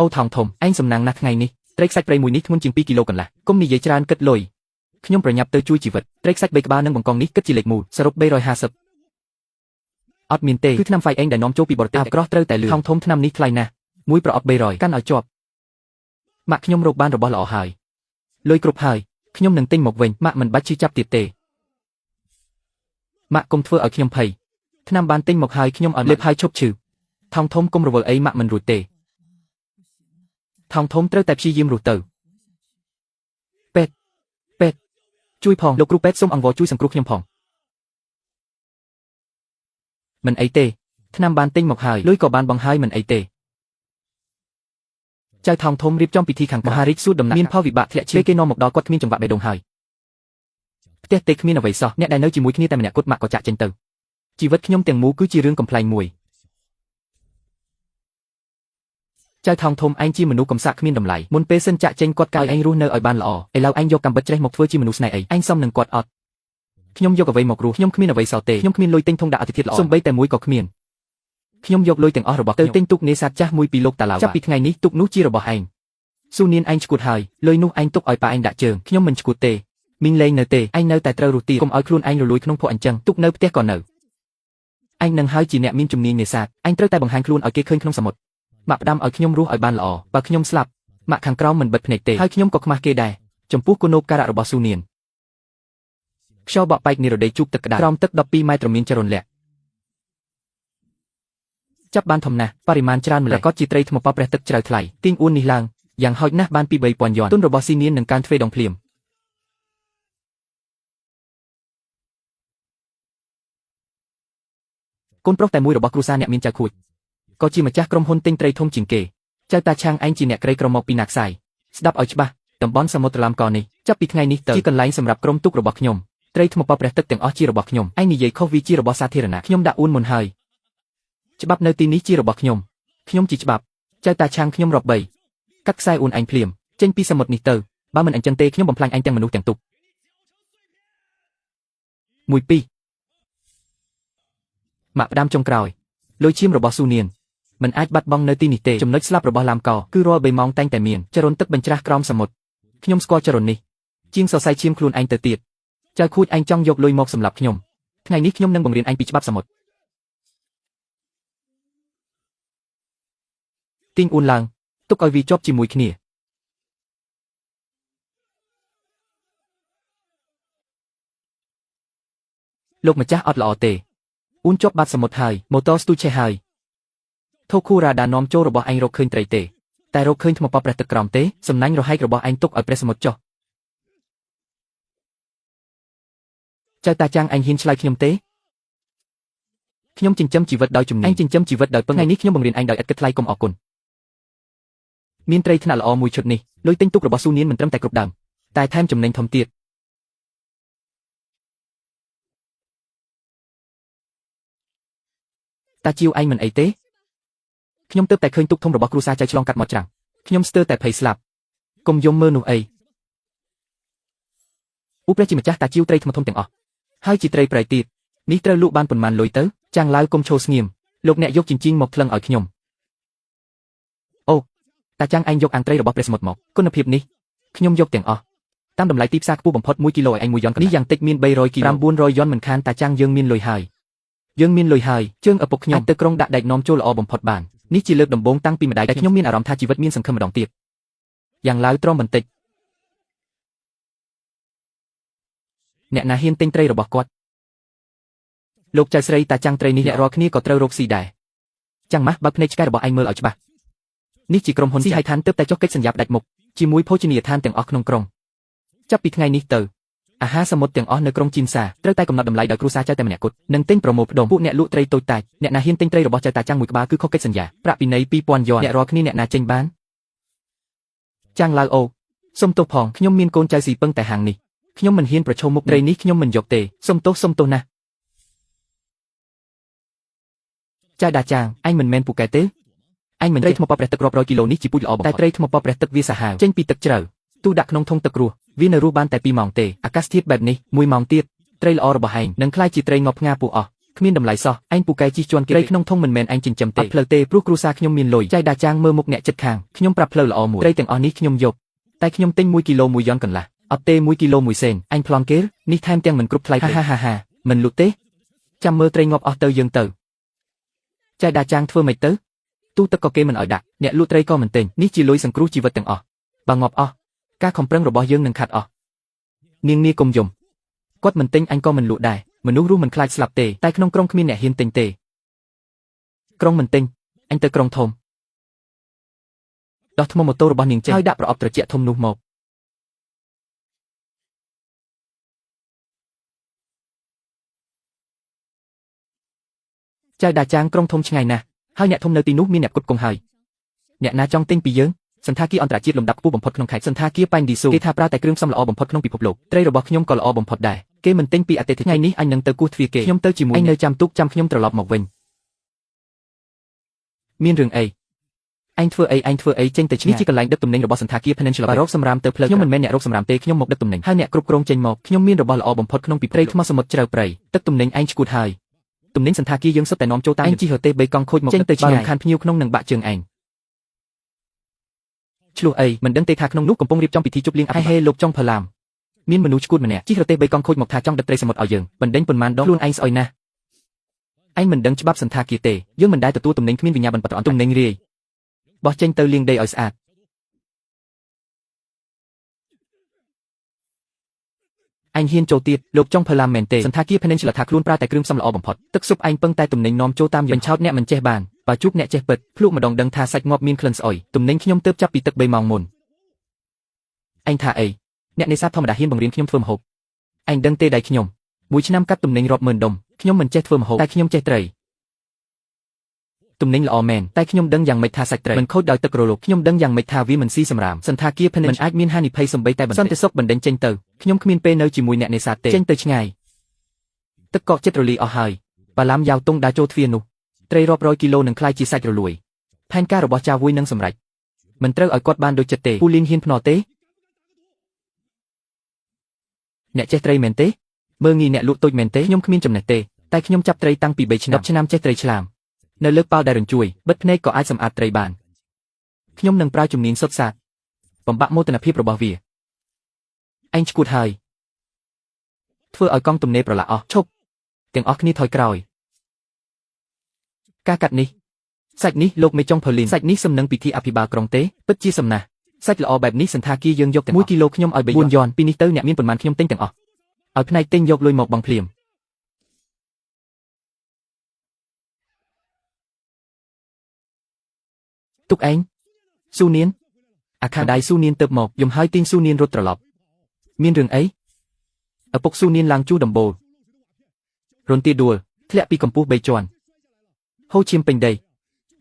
អូថងធំឯងសំណាងណាស់ថ្ងៃនេះត្រីខ្សាច់ព្រៃមួយនេះធ្ងន់ជាង2 គីឡូកន្លះកុំនិយាយច្រើនគិតលុយខ្ញុំប្រញាប់ទៅជួយជីវិតត្រីខ្សាច់3ក្បាលនិងបង្កងនេះគិតជាលេខមូលសរុប350អត់មានទេគឺថ្នាំហ្វៃអេងដែលនាំចូលពីបរទេសអាក្រោះត្រូវតែលឿនថងធំថ្នាំនេះថ្លៃណាស់មួយប្រអប់300កាន់ឲ្យជាប់ម៉ាក់ខ្ញុំរកបានរបស់ល្អហើយលុយគ្រប់ហើយខ្ញុំនឹងទិញមកវិញម៉ាក់មិនបាច់ឈឺចាប់ទៀតទេម៉ាក់កុំធ្វើឲ្យខ្ញុំភ័យថ្នាំបានទិញមកហើយខ្ញុំឲ្យលេបហើយឈប់ឈឺថងធំកុំរវល់អីម៉ាក់មិនរួចទេថងធំត្រូវតែព្យាយាមរស់ទៅពេទ្យជួយផងលោកគ្រូពេទ្យសូមអង្វរជួយសង្គ្រោះខ្ញុំផងមិនអីទេថ្នាំបានទិញមកហើយលុយក៏បានបង់ហើយមិនអីទេចៅថងធំរៀបចំពិធីខាងមហារាជសួរដំណាក់មានផលវិបាកធ្លាក់ឈាមគេនាំមកដល់គាត់គ្មានចង្វាក់បេះដូងហើយផ្ទះទេគ្មានអ្វីសោះអ្នកដែលនៅជាមួយគ្នាតែម្នាក់គត់ម៉ាក់ក៏ចាក់ចេញទៅជីវិតខ្ញុំទាំងមូលគឺជារឿងកំប្លែងមួយចៅថងធំឯងជាមនុស្សកំសាកគ្មានតម្លៃមុនពេលសិនចាក់ចេញគាត់កៅឯងរស់នៅឲ្យបានល្អឥឡូវឯងយកកាំបិតច្រេះមកធ្វើជាមនុស្សស្នេហ៍អីឯងសមនឹងគាត់អត់ខ្ញុំយកអ្វីមករស់ខ្ញុំគ្មានអ្វីសោះទេខ្ញុំគ្មានលុយទិញធុងដាក់អតិថិតល្អសូម្បីតែមួយក៏គ្មានខ្ញុំយកលុយទាំងអស់របស់ទៅទិញទូកនេសាទចាស់មួយពីលោកតាឡាវចាប់ពីថ្ងៃនេះទូកនោះជារបស់ឯងស៊ូនៀនឯងឈួតហើយលុយនោះឯងទុកឲ្យប៉ាឯងដាក់ជើងខ្ញុំមិនឈួតទេមីងលេងនៅទេឯងនៅតែត្រូវរស់ទៀតកុំឲ្យខ្លួនឯងរលួយក្នុងភពអញ្ចឹងទុកនៅផ្ទះក៏នៅឯងនឹងហើយជាអ្នកមានជំនាញនេសាទឯងត្រូវតែបង្ហាញខ្លួនឲ្យគេឃើញក្នុងសមុទ្រម៉ាក់ផ្ដាំឲ្យខ្ញុំរស់ឲ្យបានល្អបើខ្ញុំស្លាប់ម៉ាក់ខាងក្រោមមិនបិទភ្នែកទេហើយខ្ញុំក៏ខ្មាស់គេដែរចំពោះគុណូបការៈរបស់ស៊ូនៀនខ្យល់បក់បែកនិរដីជូបទឹកក្តៅក្រោមទឹក12 ម៉ែត្រមានចរន្តលាក់ចាប់បានធំណាស់បរិមាណច្រើនម្ល៉េះក៏ជាត្រីថ្មប៉ព្រះទឹកជ្រៅថ្លៃទាញអួននេះឡើងយ៉ាងហោចណាស់បានពី 3000 យ៉នទុនរបស់ស៊ីនៀននឹងកើនទ្វេដងភ្លាមកូនប្រុសតែមួយរបស់គ្រួសារអ្នកមានចៅខួចក៏ជាម្ចាស់ក្រុមហ៊ុនទិញត្រីធំជាងគេចៅតាឆាងឯងជាអ្នកក្រីក្រមកពីណាក់សាយស្ដាប់ឲ្យច្បាស់តំបន់សមុទ្រឡាមកនេះចាប់ពីថ្ងៃនេះទៅជាកន្លែងសម្រាប់ក្រុមទូករបស់ខ្ញុំត្រីថ្មប៉ព្រះទឹកទាំងអស់ជារបស់ខ្ញុំឯងនិយាយខុសវាជារបស់សាធារណៈខ្ញុំដាក់អួនមុនហើយច្បាប់នៅទីនេះជារបស់ខ្ញុំជាច្បាប់ចៅតាឆាងខ្ញុំរាប់3កាត់ខ្សែអួនឯងភ្លាមចេញពីសមុទ្រនេះទៅបើមិនអញ្ចឹងទេខ្ញុំបំផ្លាញឯងទាំងមនុស្សទាំងទូក1 2ម៉ាក់ផ្ដាំចុងក្រោយលុយឈាមរបស់ស៊ូនៀនមិនអាចបាត់បង់នៅទីនេះទេចំណុចស្លាប់របស់ឡាមកគឺរាល់3 ម៉ោងតែងតែមានចរន្តទឹកបញ្ច្រាស់ក្រោមសមុទ្រខ្ញុំស្គាល់ចរន្តនេះជាងសរសៃឈាមខ្លួនឯងទៅទៀតចៅខួចឯងចង់យកលុយមកសម្លាប់ខ្ញុំថ្ងៃនេះខ្ញុំនឹងបង្រៀនឯងពីច្បាប់សមុទ្រទាញអួនឡើងទុកឲ្យវាជាប់ជាមួយគ្នាលោកម្ចាស់អត់ល្អទេអ៊ូនជាប់បាត់សមុទ្រហើយម៉ូតូស្ទូឆេះហើយថូខូរ៉ាដានាំចូលរបស់ឯងរកឃើញត្រីទេតែរកឃើញថ្មប៉ព្រះទឹកក្រោមទេសំណាញ់រហែករបស់ឯងទុកឲ្យព្រះសមុទ្រចុះចៅតាចាំងឯងហ៊ានឆ្លើយខ្ញុំទេខ្ញុំចិញ្ចឹមជីវិតដោយជំនាញឯងចិញ្ចឹមជីវិតដោយពឹងថ្ងៃនេះខ្ញុំបង្រៀនឯងដោយឥតគិតថ្លៃកុំអរគុណមានត្រីថ្នាក់ល្អមួយឈុតនេះលុយទិញទូករបស់ស៊ូនៀនមិនត្រឹមតែគ្រប់ដើមតែថែមចំណេញធំទៀតតាជាវឯងមិនអីទេខ្ញុំទើបតែឃើញទូកធំរបស់គ្រួសារចៅឆ្លងកាត់មកច្រាំងខ្ញុំស្ទើរតែភ័យស្លាប់កុំយំមើលនោះអីឧព្រះជាម្ចាស់តាជាវត្រីថ្មធំទាំងអស់ហើយជាត្រីប្រៃទៀតនេះត្រូវលក់បានប៉ុន្មានលុយទៅចាំងឡាវកុំឈោស្ងៀមលោកអ្នកយកជញ្ជីងមកថ្លឹងឲ្យខ្ញុំអូតាចាំងឯងយកអាំងត្រីរបស់ព្រះសមុទ្រមកគុណភាពនេះខ្ញុំយកទាំងអស់តាមតម្លៃទីផ្សារខ្ពស់បំផុត1 គីឡូឲ្យឯង1 យ៉ននេះយ៉ាងតិចមាន300 គីឡូ900 យ៉នមិនខានតាចាំងយើងមានលុយហើយជើងឪពុកខ្ញុំទៅក្រុងដាក់ដែកនាំចូលល្អបំផុតបាននេះជាលើកដំបូងតាំងពីម្ដាយដែលខ្ញុំមានអារម្មណ៍ថាជីវិតមានសង្ឃឹមម្ដងទៀតយ៉ាងឡើយទ្រាំបន្តិចអ្នកណាហ៊ានទិញត្រីរបស់គាត់លោកចៅស្រីតាចាំងត្រីនេះអ្នករាល់គ្នាក៏ត្រូវរកស៊ីដែរចាំងម៉ាស់បើភ្នែកឆ្កែរបស់ឯងមើលឲ្យច្បាស់នេះជាក្រុមហ៊ុនស៊ីហៃឋានទើបតែចុះកិច្ចសន្យាផ្ដាច់មុខជាមួយភោជនីយដ្ឋានទាំងអស់ក្នុងក្រុងចាប់ពីថ្ងៃនេះទៅអាហារសមុទ្រទាំងអស់នៅក្រុងជីនសាត្រូវតែកំណត់តម្លៃដោយគ្រួសារចៅតែម្នាក់គត់និងទិញប្រម៉ូផ្ដុំពួកអ្នកលក់ត្រីតូចតាចអ្នកណាហ៊ានទិញត្រីរបស់ចៅតាចាំងមួយក្បាលគឺខុសកិច្ចសន្យាប្រាក់ពិន័យ 2000 យ៉នអ្នករាល់គ្នាអ្នកណាចេញបានចាំងឡាវអូសុំទោសផងខ្ញុំមានកូនចៅស៊ីពឹងតែហាងនេះខ្ញុំមិនហ៊ានប្រឈមមុខត្រីនេះខ្ញុំមិនយកទេសុំទោសណាស់ចៅដាចាងឯងមិនមែនពូកែទេឯងមិនត្រីថ្មប៉ព្រះទឹករាប់រយគីឡូនេះជាពូជល្អបំផុតតែត្រីថ្មប៉ព្រះទឹកវាសាហាវចេញពីទឹកជ្រៅទូដាក់ក្នុងធុងទឹករស់វានៅរស់បានតែ2 ម៉ោងទេអាកាសធាតុបែបនេះ1 ម៉ោងទៀតត្រីល្អរបស់ឯងនឹងក្លាយជាត្រីងប់ផ្ងាពួកអស់ គ្មានតម្លៃសោះឯងពូកែជីជន់គេត្រីក្នុងធុងមិនមែនឯងចិញ្ចឹមទេអត់ផ្លូវទេព្រោះគ្រួសារខ្ញុំមានលុយចៃដាចាងមើលមុខអ្នកចិត្តខាងខ្ញុំប្រាប់ផ្លូវល្អមួយត្រីទាំងអស់នេះខ្ញុំយកតែខ្ញុំទិញ1គីឡូ1យ៉នកន្លះអត់ទេ1គីឡូ1សេនអញប្លន់គេនេះថែមទាំងមិនគ្រប់ថ្លៃទេហាមិនលុតទេចាំមើលត្រីងាប់អស់ទៅយើងទៅចៃដាចាងធ្វើម៉េចទៅទូទឹកក៏គេមិនឲ្យដាក់អ្នកលក់ត្រីក៏មិនទិញនេះជាលុយសង្គ្រោះជីវិតទាំងអស់បើងាប់អស់ការខំប្រឹងរបស់យើងនឹងខាត់អស់នាងនាគកុំយំគាត់មិនទិញអញក៏មិនលក់ដែរមនុស្សរស់មិនខ្លាចស្លាប់ទេតែក្នុងក្រុងគ្មានអ្នកហ៊ានទិញទេក្រុងមិនទិញអញទៅក្រុងធំដោះថ្មម៉ូតូរបស់នាងចេញហើយដាក់ប្រអប់ត្រជាក់ធំនោះមកចៅដាចាងក្រុងធំឆ្ងាយណាស់ហើយអ្នកធំនៅទីនោះមានអ្នកផ្គត់ផ្គង់ហើយអ្នកណាចង់ទិញពីយើងសន្តាគារអន្តរជាតិលំដាប់ខ្ពស់បំផុតក្នុងខេត្តសន្តាគារប៉ែនឌីស៊ូគេថាប្រើតែគ្រឿងផ្សំល្អបំផុតក្នុងពិភពលោកត្រីរបស់ខ្ញុំក៏ល្អបំផុតដែរគេមិនទិញពីអតិថិជននេះអញនឹងទៅគោះទ្វារគេខ្ញុំទៅជាមួយឯងនៅចាំទុកចាំខ្ញុំត្រឡប់មកវិញមានរឿងអីឯងធ្វើអីចេញទៅឆ្ងាយនេះជាកន្លែងដឹកទំនិញរបស់សន្តាគារ Peninsula រកសម្រាមទៅផ្លូវខ្ញុំមិនមែនអ្នករកសម្រាមទេខ្ញុំមកដឹកទំនិញហើយអ្នកគ្រប់គ្រងចេញមកខ្ញុំមានរបស់ល្អបំផុតក្នុងពិភពថ្មសមុទ្រជ្រៅព្រៃទឹកទំនិញឯងឈួតហើយទំនិញសន្តាគារយើងសុទ្ធតែនាំចូលតាមឯងជិះរទេះ3កង់ខូចមកចេញទៅឆ្ងាយខានភ្ញៀវក្នុងនឹងបាក់ជើងឯងឆ្លោះអីមិនដឹងទេថាក្នុងនោះកំពុងរៀបចំពិធីជប់លៀងហេលោកចុងផល្លាមមានមនុស្សឈួតម្នាក់ជិះរទេះ3កង់ខូចមកថាចង់ដឹកត្រីសមុទ្រឲ្យយើងបណ្ដេញប៉ុន្មានដងខ្លួនឯងស្អុយណាស់ឯងមិនដឹងច្បាប់សន្តាគារទេយើងមិនដែលទទួលទំនិញគ្មានវិញ្ញាបនបត្រអន្តទំនិញរាយបោះចេញទៅលាងដីឲ្យស្អាតអញហ៊ានចូលទៀតលោកចុងផល្លាមមែនទេសន្តាគារ Peninsula ថាខ្លួនប្រើតែគ្រឿងផ្សំល្អបំផុតទឹកស៊ុបឯងពឹងតែទំនិញនាំចូលតាមបញ្ឆោតអ្នកមិនចេះបានបើជួបអ្នកចេះពិតភ្លក់ម្ដងដឹងថាសាច់ងាប់មានក្លិនស្អុយទំនិញខ្ញុំទើបចាប់ពីទឹក3ម៉ោងមុនឯងថាអីអ្នកនេសាទធម្មតាហ៊ានបង្រៀនខ្ញុំធ្វើម្ហូបឯងដឹងទេដៃខ្ញុំមួយឆ្នាំកាត់ទំនិញរាប់ម៉ឺនដុំខ្ញុំមិនចេះធ្វើម្ហូបតែខ្ញុំចេះត្រីទំនិញល្អមែនតែខ្ញុំដឹងយ៉ាងម៉េចថាសាច់ត្រីមិនខូចដោយទឹករលកខ្ញុំដឹងយ៉ាងម៉េចថាវាមិនស៊ីសម្រាមសន្តាគារ Peninsula មិនអាចមានហានិភ័យសំបីតែបន្តិចសន្តិសុខបណ្ដេញចេញទៅខ្ញុំគ្មានពេលនៅជាមួយអ្នកនេសាទទេចេញទៅឆ្ងាយទឹកកកចិត្តរលីអស់ហើយបាឡាមយ៉ាវតុងដើរចូលទ្វារនោះត្រីរាប់រយគីឡូនឹងក្លាយជាសាច់រលួយផែនការរបស់ចាវុយនឹងសម្រេចមិនត្រូវឲ្យគាត់បានដូចចិត្តទេពូលីនហ៊ានភ្នាល់ទេអ្នកចេះត្រីមែនទេមើងងាយអ្នកលក់តូចមែនទេខ្ញុំគ្មានចំណេះទេតែខ្ញុំចាប់ត្រីតាំងពី3ឆ្នាំ10ឆ្នាំចេះត្រីឆ្លាមនៅលើប៉ោលដែលរញ្ជួយបិទភ្នែកក៏អាចសម្អាតត្រីបានខ្ញុំនឹងប្រើជំនាញសុទ្ធសាធបំបាក់មោទនភាពរបស់វាឯងឈួតហើយធ្វើឲ្យកង់ទំនេរប្រឡាក់អស់ឈប់ទាំងអស់គ្នាថយក្រោយការកាត់នេះសាច់នេះលោកមេចុងផូលីនសាច់នេះសំនឹងពិធីអភិបាលក្រុងទេពិតជាសំណាស់សាច់ល្អបែបនេះសន្តាគារយើងយកទាំង1គីឡូខ្ញុំឲ្យ4យ៉នពីនេះទៅអ្នកមានប៉ុន្មានខ្ញុំទិញទាំងអស់ឲ្យផ្នែកទិញយកលុយមកបង់ភ្លាមទុកឯងស៊ូនៀនអាខាងដៃស៊ូនៀនទៅមកយំហើយទាញស៊ូនៀនរត់ត្រឡប់មានរឿងអីឪពុកស៊ូនៀនឡើងជួដំបូលរន្ទាដួលធ្លាក់ពីកម្ពស់3ជាន់ហូរឈាមពេញដី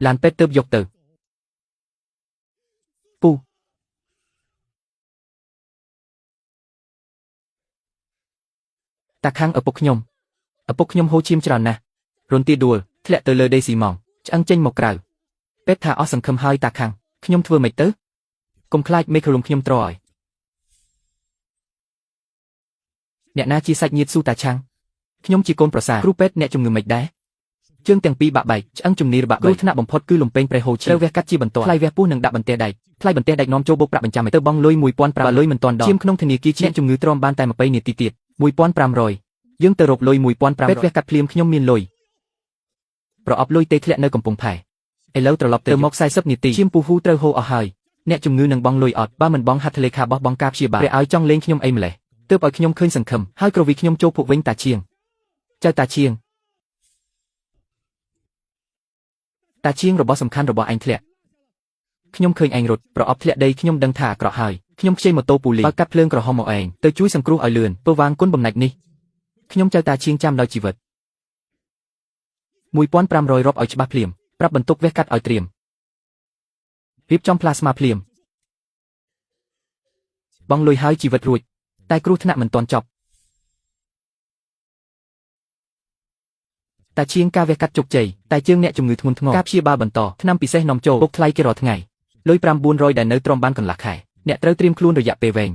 ឡានពេទ្យទើបយកទៅពូតាខាងឪពុកខ្ញុំហូរឈាមច្រើនណាស់រន្ទាដួលធ្លាក់ទៅលើដីស៊ីម៉ង់ឆ្អឹងចេញមកក្រៅពេទ្យថាអស់សង្ឃឹមហើយតាខាងខ្ញុំធ្វើម៉េចទៅកុំខ្លាចមេឃរលំខ្ញុំត្រឲ្យអ្នកណាជាសាច់ញាតិស៊ូតាឆាំងខ្ញុំជាកូនប្រសារគ្រូពេទ្យអ្នកជំងឺមិនដែរជើងទាំងពីរបាក់បែកឆ្អឹងជំនីរបាក់បែកគ្រោះថ្នាក់បំផុតគឺលំពេងប្រេះហូរឈាមត្រូវវះកាត់ជាបន្ទាន់ថ្លៃវះពោះនឹងដាក់បន្ទះដែកថ្លៃបន្ទះដែកនាំចូលបូកប្រាក់បញ្ចាំទៅបង់លុយ1500បើលុយមិនទាន់ដល់ឈាមក្នុងធនាគារអ្នកជំងឺទ្រាំបានតែ20នាទីទៀត1500យើងទៅរកលុយ1500ពេទ្យវះកាត់ភ្លាមខ្ញុំមានលុយប្រអប់លុយទេធ្លាក់នៅកំពង់ផែឥឡូវត្រឡប់ទៅមក40នាទីឈាមពុះហ៊ូត្រូវហូរអស់ហើយអ្នកជំងឺនឹងបង់លុយអត់បើមិនបង់ហាត់ធ្លេខាបោះបង់ការព្យាបាលព្រះឲ្យចង់លេងខ្ញុំអីម្លេះទើបឲ្យខ្ញុំឃើញសង្ឃឹមហើយក្រវីខ្ញុំចូលភពវិញតាឈៀងចៅតាឈៀងរបស់សំខាន់របស់ឯងធ្លាក់ខ្ញុំឃើញឯងរត់ប្រអប់ធ្លាក់ដីខ្ញុំដឹងថាអាក្រក់ហើយខ្ញុំខ្ចីម៉ូតូពូលីបើកាត់ភ្លើងក្រហមមកឯងទៅជួយសង្គ្រោះឲ្យលឿនពើវាងគុណបំណាច់នេះខ្ញុំចៅតាឈៀងចាំដល់ជីវិត1500រាប់ឲ្យច្បាស់ភ្លាមប្រាប់បន្ទុកវះកាត់ឲ្យត្រៀមរៀបចំផ្លាស្មាភ្លាមបងលុយហើយជីវិតរួចតែគ្រោះថ្នាក់មិនទាន់ចប់តាឈៀងការវះកាត់ជោគជ័យតែជើងអ្នកជំងឺធ្ងន់ធ្ងរការព្យាបាលបន្តថ្នាំពិសេសនាំចូលពុកថ្លៃគេរាល់ថ្ងៃលុយ900ដែលនៅទ្រាំបានកន្លះខែអ្នកត្រូវត្រៀមខ្លួនរយៈពេលវែង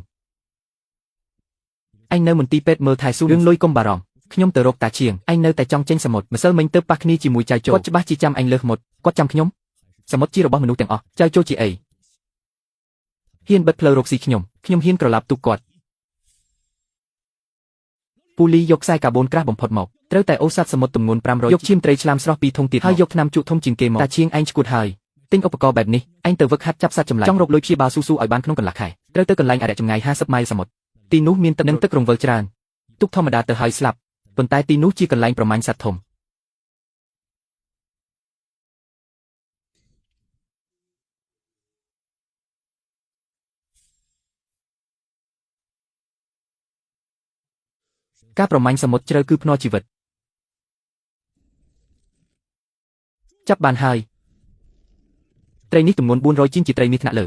អញនៅមន្ទីរពេទ្យមើលថែស៊ូរឿងលុយកុំបារម្ភ ខ្ញុំទៅរកតាឈៀងអញនៅតែចង់ចេញសមុទ្រម្សិលមិញទៅប៉ះគ្នាជាមួយចៅចូលគាត់ច្បាស់ជាចាំអញលើសមុទ្រគាត់ចាំខ្ញុំសមុទ្រជារបស់មនុស្សទាំងអស់ចៅចូលជាអីហ៊ានបិទផ្លូវរកស៊ីខ្ញុំហ៊ានក្រឡាប់ទូកគាត់ពូលីយកខ្សែកាបូនក្រាស់បំផុតមកត្រូវតែអូសសត្វសមុទ្រទម្ងន់500យកឈាមត្រីឆ្លាមស្រស់2ធុងទៀតហើយយកថ្នាំជក់ធំជាងគេមកតាឈៀងឯងឈួតហើយទិញឧបករណ៍បែបនេះឯងទៅវឹកហាត់ចាប់សត្វចម្លែកចង់រកលុយព្យាបាលស៊ូឲ្យបានក្នុងកន្លះខែត្រូវទៅកន្លែងអរិយចម្ងាយ50ម៉ៃលសមុទ្រទីនោះមានទឹកនិងទឹករង្វិលច្រើនទូកធម្មតាទៅហើយស្លាប់ប៉ុន្តែទីនោះជាកន្លែងប្រមាញ់សត្វធំការប្រមាញ់សមុទ្រជ្រៅគឺភ្នាល់ជីវិតចាប់បានហើយត្រីនេះទម្ងន់400ជាងជាត្រីមាសថ្នាក់លើ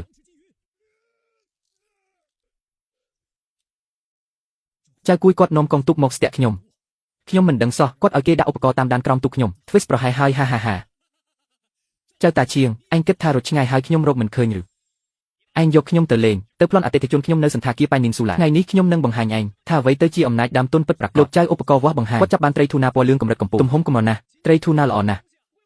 ចៅគួយគាត់នាំកងទូកមកស្ទាក់ខ្ញុំមិនដឹងសោះគាត់ឲ្យគេដាក់ឧបករណ៍តាមដានក្រោមទូកខ្ញុំ Twist ប្រហែលហើយហាចៅតាឈៀងអញគិតថារត់ឆ្ងាយហើយខ្ញុំរកមិនឃើញឬឯងយកខ្ញុំទៅលេងទៅប្លន់អតិថិជនខ្ញុំនៅសន្តាគារប៉ៃនីនស៊ូឡាថ្ងៃនេះខ្ញុំនឹងបង្ហាញឯងថាអ្វីទៅជាអំណាចដើមទុនពិតប្រាកដលោកចៅឧបករណ៍វាស់បង្ហាញគាត់ចាប់បានត្រីធូណាពណ៌លឿងកម្រិតកំពូលទំហំកំណាស់ត្រីធូណាល្អណាស់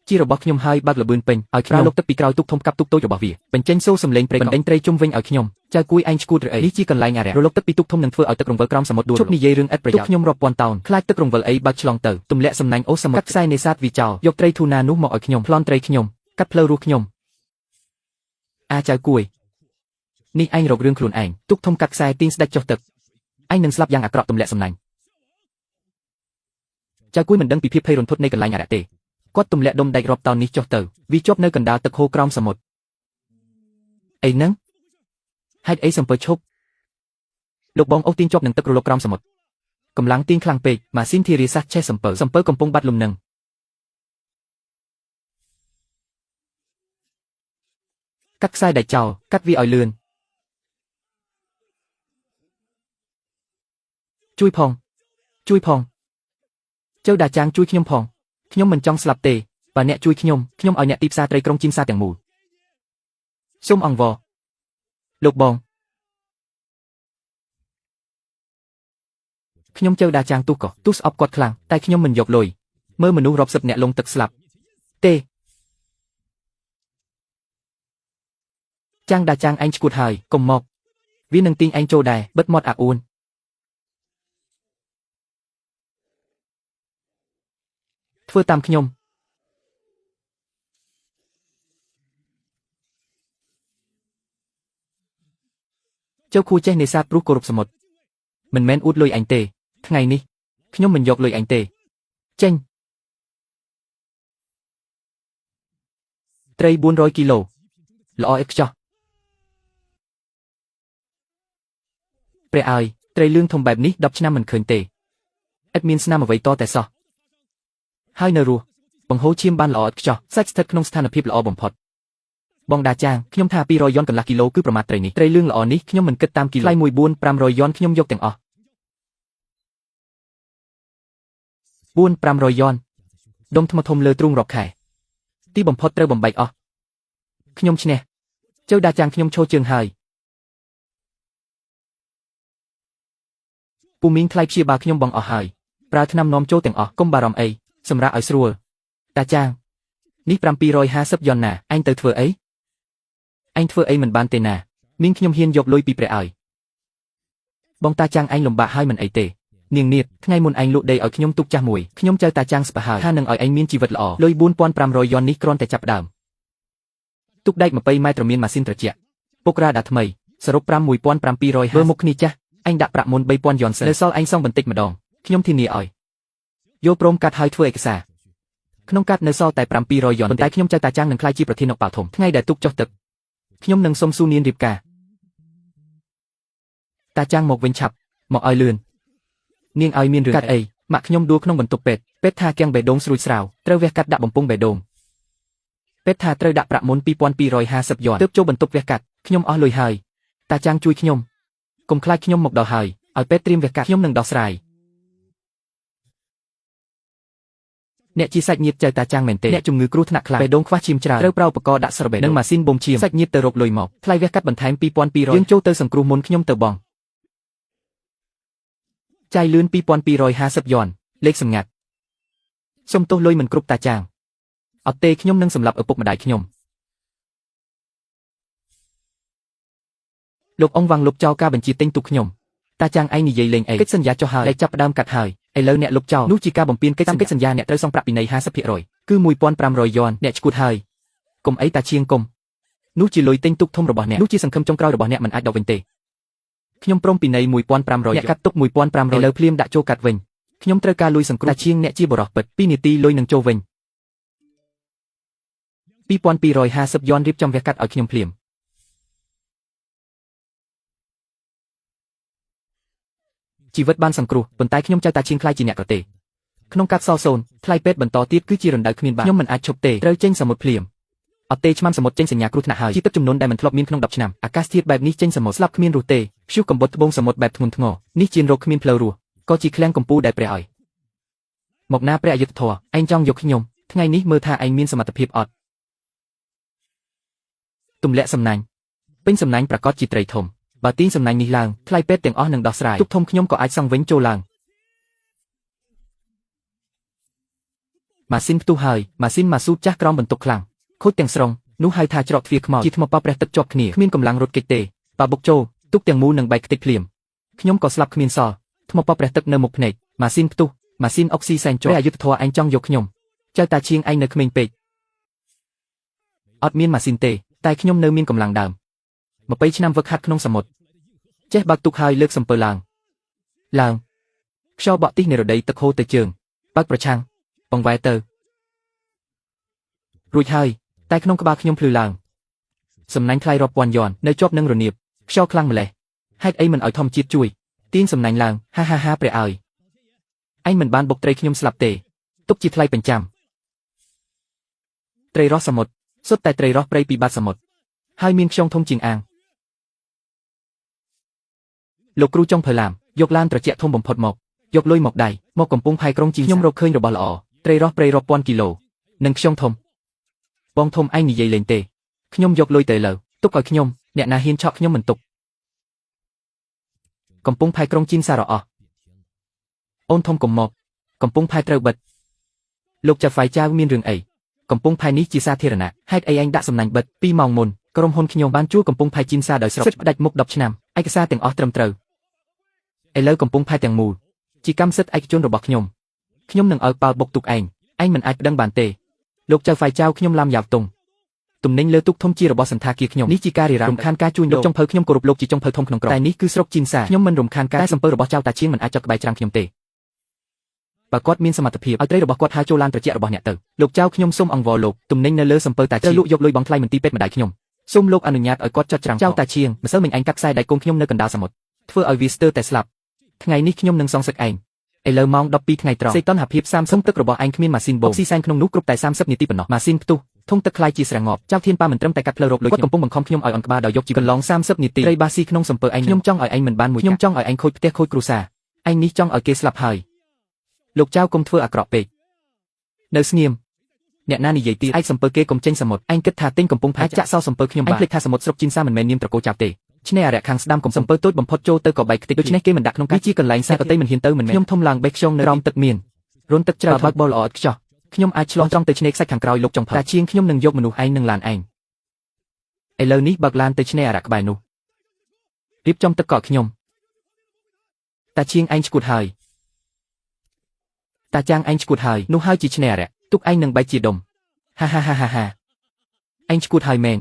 ជារបស់ខ្ញុំហើយបើកលបឿនពេញឲ្យប្រើលោកទឹកពីក្រោយទូកធំកាប់ទូកតូចរបស់វាបញ្ចេញសូរសំឡេងព្រៃបណ្ដេញត្រីជុំវិញឲ្យខ្ញុំចៅគួយឯងឈួតឬអីនេះជាកន្លែងអារក្សរលកទឹកពីទូកធំនឹងធ្វើឲ្យទឹករង្វិលក្រោមសមុទ្រដួលជប់និយាយរឿងឥតប្រយោជន៍ខ្ញុំរាប់ពាន់តោនខ្លាចទឹករង្វិលអីបើកឆ្លងទៅទម្លាក់សំណាញ់អូសសមុទ្រកាត់ខ្សែនេសាទវាចោលយកត្រីធូណានោះមកឲ្យខ្ញុំប្លន់ត្រីខ្ញុំកាត់ផ្លូវរស់ខ្ញុំចៅគួយនេះឯងរករឿងខ្លួនឯងទូកធំកាត់ខ្សែទាញស្ដេចចុះទឹកឯងនឹងស្លាប់យ៉ាងអាក្រក់ទម្លាក់សំណាញ់ចៅគួយមិនដឹងពីភាពភ័យរន្ធត់នៃកន្លែងអារក្សទេគាត់ទម្លាក់ដុំដែករាប់តោននេះចុះទៅវាជាប់នៅកណ្ដាលទឹកហូរក្រោមសមុទ្រអីហ្នឹងហេតុអីសំពើឈប់លោកបងអូសទាញជាប់នឹងទឹករលកក្រោមសមុទ្រកម្លាំងទាញខ្លាំងពេកម៉ាស៊ីនធារាសាស្ត្រឆេះសំពើកំពុងបាត់លំនឹងកាត់ខ្សែដែកចោលកាត់វាឲ្យលឿនជួយផងចៅដាចាងជួយខ្ញុំផងខ្ញុំមិនចង់ស្លាប់ទេបើអ្នកជួយខ្ញុំឲ្យអ្នកទីផ្សារត្រីក្រុងជីមសាទាំងមូលសូមអង្វរលោកបងខ្ញុំចៅដាចាងទូស្អប់គាត់ខ្លាំងតែខ្ញុំមិនយកលុយមើលមនុស្សរាប់សិបអ្នកលងទឹកស្លាប់ទេចាងដាចាងឯងឈួតហើយកុំមកវានឹងទាញឯងចូលដែរបិទមាត់អាអួនធ្វើតាមខ្ញុំចៅគួរចេះនេសាទព្រោះគោរពសមុទ្រមិនមែនអួតលុយឯងទេថ្ងៃនេះខ្ញុំមិនយកលុយឯងទេចេញត្រី400គីឡូល្អឥតខ្ចោះព្រះអើយត្រីលឿងធំបែបនេះ10ឆ្នាំមិនឃើញទេឥតមានស្នាមអ្វីតតែសោះហើយនៅរស់បង្ហូរឈាមបានល្អឥតខ្ចោះសាច់ស្ថិតក្នុងស្ថានភាពល្អបំផុតបងដាចាងខ្ញុំថា200យ៉នកន្លះគីឡូគឺប្រមាថត្រីនេះត្រីលឿងល្អនេះខ្ញុំមិនគិតតាមគីឡូថ្លៃ14500យ៉នខ្ញុំយកទាំងអស់4-500យ៉នដុំថ្មធំលើទ្រូងរាប់ខែទីបំផុតត្រូវបំបែកអស់ខ្ញុំឈ្នះចៅដាចាងខ្ញុំឈរជើងហើយពូមីងថ្លៃព្យាបាលខ្ញុំបងអស់ហើយប្រើថ្នាំនាំចូលទាំងអស់កុំបារម្ភអីសម្រាប់ឲ្យស្រួលតាចាងនេះ750យ៉នណាឯងទៅធ្វើអីឯងធ្វើអីមិនបានទេណាមីងខ្ញុំហ៊ានយកលុយពីព្រះឲ្យបងតាចាងឯងលំបាកហើយមិនអីទេនាងនាតថ្ងៃមុនឯងលក់ដីឲ្យខ្ញុំទុកចាស់មួយខ្ញុំចៅតាចាងស្បហើយថានឹងឲ្យឯងមានជីវិតល្អលុយ4500យ៉ននេះគ្រាន់តែចាប់ដើមទុកដែក20ម៉ែត្រមានម៉ាស៊ីនត្រជាក់ពុករ៉ាដាថ្មីសរុប51750មើលមុខគ្នាចាស់ឯងដាក់ប្រាក់មុន3000យ៉នសិននៅសល់ឯងសងបន្តិចម្ដងខ្ញុំធានាឲ្យយកព្រមកាត់ហើយធ្វើឯកសារក្នុងកាត់នៅសល់តែ700យ៉នប៉ុន្តែខ្ញុំចៅតាចាងនឹងក្លាយជាប្រធានអុកប៉ាធំថ្ងៃដែលទុកចុះទឹកខ្ញុំនឹងសុំសួរនាងរៀបការតាចាងមកវិញឆាប់មកឲ្យលឿននាងឲ្យមានរឿងកាត់អីម៉ាក់ខ្ញុំដួលក្នុងបន្ទប់ពេទ្យថាគាំងបេះដូងស្រួយស្រាវត្រូវវះកាត់ដាក់បំពង់បេះដូងពេទ្យថាត្រូវដាក់ប្រាក់មុន2250យ៉នទើបចូលបន្ទប់វះកាត់ខ្ញុំអស់លុយហើយតាចាងជួយខ្ញុំកុំខ្លាចខ្ញុំមកដល់ហើយឲ្យពេទ្យត្រៀមវះកាត់ខ្ញុំនឹងដោះស្រាយអ្នកជាសាច់ញាតិចៅតាចាងមែនទេអ្នកជំងឺគ្រោះថ្នាក់ខ្លាំងបេះដូងខ្វះឈាមច្រើនត្រូវប្រើឧបករណ៍ដាក់ស្របេះនិងម៉ាស៊ីនបូមឈាមសាច់ញាតិទៅរកលុយមកថ្លៃវះកាត់បន្ថែម2200យើងចូលទៅសង្គ្រោះមុនខ្ញុំទៅបងចាយលឿន2250យ៉ន លេខសម្ងាត់សុំទោសលុយមិនគ្រប់តាចាងអត់ទេខ្ញុំនឹងសម្លាប់ឪពុកម្ដាយខ្ញុំលោកអង្វាងលុបចោលការបញ្ជាទិញទូកខ្ញុំតាចាងឯងនិយាយលេងអីកិច្ចសន្យាចុះហើយដែលចាប់ផ្ដើមកាត់ហើយឥឡូវអ្នកលុបចោលនោះជាការបំពានកិច្ចតាមកិច្ចសន្យាអ្នកត្រូវសងប្រាក់ពិន័យ 50% គឺ 1,500 យ៉នអ្នកឈួតហើយកុំអីតាឈៀងកុំនោះជាលុយទិញទូកធំរបស់អ្នកនោះជាសង្ឃឹមចុងក្រោយរបស់អ្នកមិនអាចដកវិញទេខ្ញុំព្រមពិន័យ 1,500 អ្នកកាត់ទុក 1,500 ឥឡូវភ្លាមដាក់ចូលកាត់វិញខ្ញុំត្រូវការលុយសង្គ្រោះតាឈៀងអ្នកជាបរិសុទ្ធពិត2នាទីលុយនឹងចូលវិញ2,250 យ៉នរៀបចំវះកាត់ឲ្យខ្ញុំភ្លាមជីវិតបានសង្គ្រោះប៉ុន្តែខ្ញុំចៅតាឈៀងខ្លាយជាអ្នកក្រទេក្នុងកាត់សល់0ថ្លៃពេទ្យបន្តទៀតគឺជារណ្ដៅគ្មានបាក់ខ្ញុំមិនអាចឈប់ទេត្រូវចេញសមុទ្រភ្លាមអត់ទេឆ្មាំសមុទ្រចេញសញ្ញាគ្រោះថ្នាក់ហើយជាទឹកចំនួនដែលមិនធ្លាប់មានក្នុង10ឆ្នាំអាកាសធាតុបែបនេះចេញសមុទ្រស្លាប់គ្មានរស់ទេព្យុះកំបុតត្បូងសមុទ្របែបធ្ងន់ធ្ងរនេះជារោគគ្មានផ្លូវរស់ក៏ជាឃ្លាំងកំពូលដែលព្រះឲ្យមកណាព្រះអយុធធម៌ឯងចង់យកខ្ញុំថ្ងៃនេះមើលថាឯងមានសមត្ថភាពអត់ទម្លាក់សំណាញ់ពេញសំណាញ់ប្រកាសជាត្រីធំបើទាញសំណាញ់នេះឡើងថ្លៃពេទ្យទាំងអស់នឹងដោះស្រាយទុកធំខ្ញុំក៏អាចសង់វិញចូលឡើងម៉ាស៊ីនផ្ទុះហើយម៉ាស៊ីនម៉ាស៊ូចាស់ក្រោមបន្ទុកខ្លាំងខូចទាំងស្រុងនោះហៅថាច្រកទ្វារខ្មោចជាថ្មប៉ព្រះទឹកជាប់គ្នាគ្មានកម្លាំងរត់គេចទេប៉បុកចូលទុកទាំងមូលនឹងបែកខ្ទេចភ្លាមខ្ញុំក៏ស្លាប់គ្មានសល់ថ្មប៉ព្រះទឹកនៅមុខភ្នែកម៉ាស៊ីនផ្ទុះម៉ាស៊ីនអុកស៊ីសែនជាប់ព្រះអយុធធម៌ឯងចង់យកខ្ញុំចៅតាឈៀងឯងនៅក្មេងពេកអត់មានម៉ាស៊ីនទេតែខ្ញុំនៅមានកម្លាំងដើម20ឆ្នាំវឹកហាត់ក្នុងសមុទ្រចេះបើកទុកហើយលើកសំពើឡើងខ្យល់បក់ទិសនិរដីទឹកហូរទៅជើងបើកប្រឆាំងបង្វែរទៅរួចហើយតែក្នុងក្បាលខ្ញុំភ្លឺឡើងសំណាញ់ថ្លៃរាប់ពាន់យ៉ននៅជាប់នឹងរនាបខ្យល់ខ្លាំងម្លេះហេតុអីមិនឲ្យធម្មជាតិជួយទាញសំណាញ់ឡើងហាព្រះអើយឯងមិនបានបុកត្រីខ្ញុំស្លាប់ទេទុកជាថ្លៃបញ្ចាំត្រីរស់សមុទ្រសុទ្ធតែត្រីរស់ព្រៃពីបាតសមុទ្រហើយមានខ្យងធំជាងអាងលោកគ្រូចុងភើឡាមយកឡានត្រជាក់ធំបំផុតមកយកលុយមកដៃមកកំពុងផែក្រុងជីខ្ញុំរកឃើញរបស់ល្អត្រីរស់ព្រៃរាប់ពាន់គីឡូនិងខ្យងធំបងធំឯងនិយាយលេងទេខ្ញុំយកលុយទៅលើទុកឲ្យខ្ញុំអ្នកណាហ៊ានឆក់ខ្ញុំមិនទុកកំពុងផែក្រុងជីនសារអស់អូនធំកុំមកកំពុងផែត្រូវបិទលោកចាហ្វៃចៅមានរឿងអីកំពុងផែនេះជាសាធារណៈហេតុអីឯងដាក់សំណាញ់បិទ2ម៉ោងមុនក្រុមហ៊ុនខ្ញុំបានជួលកំពុងផែជីនសារដោយស្រុកផ្ដាច់មុខ10ឆ្នាំឯកសារទាំងអស់ត្រឹមត្រូវឥឡូវកំពុងផែទាំងមូលជាកម្មសិទ្ធិឯកជនរបស់ខ្ញុំនឹងឲ្យប៉ាល់បុកទុកឯងមិនអាចប្តឹងបានទេលោកចៅហ្វៃចៅខ្ញុំឡាំយ៉ាវតុងទំនិញលើទុកធំជារបស់សន្តាគារខ្ញុំនេះជាការរារាំងរំខានការជួញដូរចុងភៅខ្ញុំគោរពលោកជាចុងភៅធំក្នុងក្រុងតែនេះគឺស្រុកជីនសាខ្ញុំមិនរំខានការតែសំពើរបស់ចៅតាឈៀងមិនអាចចុះក្បែរច្រាំងខ្ញុំទេបើគាត់មានសមត្ថភាពឲ្យត្រីរបស់គាត់ហៅចូលឡានត្រជាក់របស់អ្នកទៅលោកចៅខ្ញុំសូមអង្វរលោកទំនិញនៅលើសំពើតាឈៀងត្រូវលក់យកលុយបង់ថ្លៃមន្ទីរពេទ្យម្ដាយខ្ញុំសូមលោកអនុញ្ញាតឲ្យគាត់ចុះច្រាំងចៅតាឈៀងម្សិលមិញឯងកាត់ខ្សែដៃកូនខ្ញុំនៅកណ្ដាលសមុទ្រធ្វើឲ្យវាស្ទើរតែស្លាប់ថ្ងៃនេះខ្ញុំនឹងសងសឹកឯងឥឡូវម៉ោង12ថ្ងៃត្រង់សេតុនភាព30ទឹករបស់ឯងគ្មានម៉ាស៊ីនបូមអុកស៊ីសែនក្នុងនោះគ្រប់តែ30នាទីប៉ុណ្ណោះម៉ាស៊ីនផ្ទុះធុងទឹកខ្លាយជាស្រងប់ចៅធានប៉ាមិនត្រឹមតែកាត់ផ្លូវរកលុយគាត់កំពុងបង្ខំខ្ញុំឲ្យអន់ក្បាលដោយយកជីវិតកន្លង30នាទីត្រីបាស៊ីក្នុងសំពើឯងខ្ញុំចង់ឲ្យឯងមិនបានមួយខ្ញុំចង់ឲ្យឯងខូចផ្ទះខូចគ្រួសារឯងនេះចង់ឲ្យគេស្លាប់ហើយលោកចៅកុំធ្វើអាក្រក់ពេកនៅស្ងៀមអ្នកណានិយាយទៀតឯងសំពើគេកុំចេញសមុទ្រឯងគិតថាទិញកំពុងផាចាក់សោសំពើខ្ញុំបានឯងភ្លេចថាសមុទ្រស្រុកជីនសាមិនមែននាមត្រកូលចៅទេឆ្នេរអរិយខាងស្ដាំកំសំពើតូចបំផុតចូលទៅក៏បែកខ្ទេចដូច្នេះគេមិនដាក់ក្នុងការជាកន្លែងសែកតីមិនហ៊ានទៅមិនមែនខ្ញុំធំឡើងបេះខ្យងនៅរោមទឹកមានរុនទឹកជ្រៅបើកបលល្អឥតខ្ចោះខ្ញុំអាចឆ្លងត្រង់ទៅឆ្នេរខ្សាច់ខាងក្រោយលោកចុងផើតាឈៀងខ្ញុំនឹងយកមនុស្សឯងនឹងឡានឯងឥឡូវនេះបើកឡានទៅឆ្នេរអរិយក្បែរនោះរៀបចំទឹកកកខ្ញុំតាឈៀងឯងឈួតហើយតាចាងឯងឈួតហើយនោះហើយជាឆ្នេរអរិយទុកឯងនឹងបែកជាដុំហាឯងឈួតហើយមែន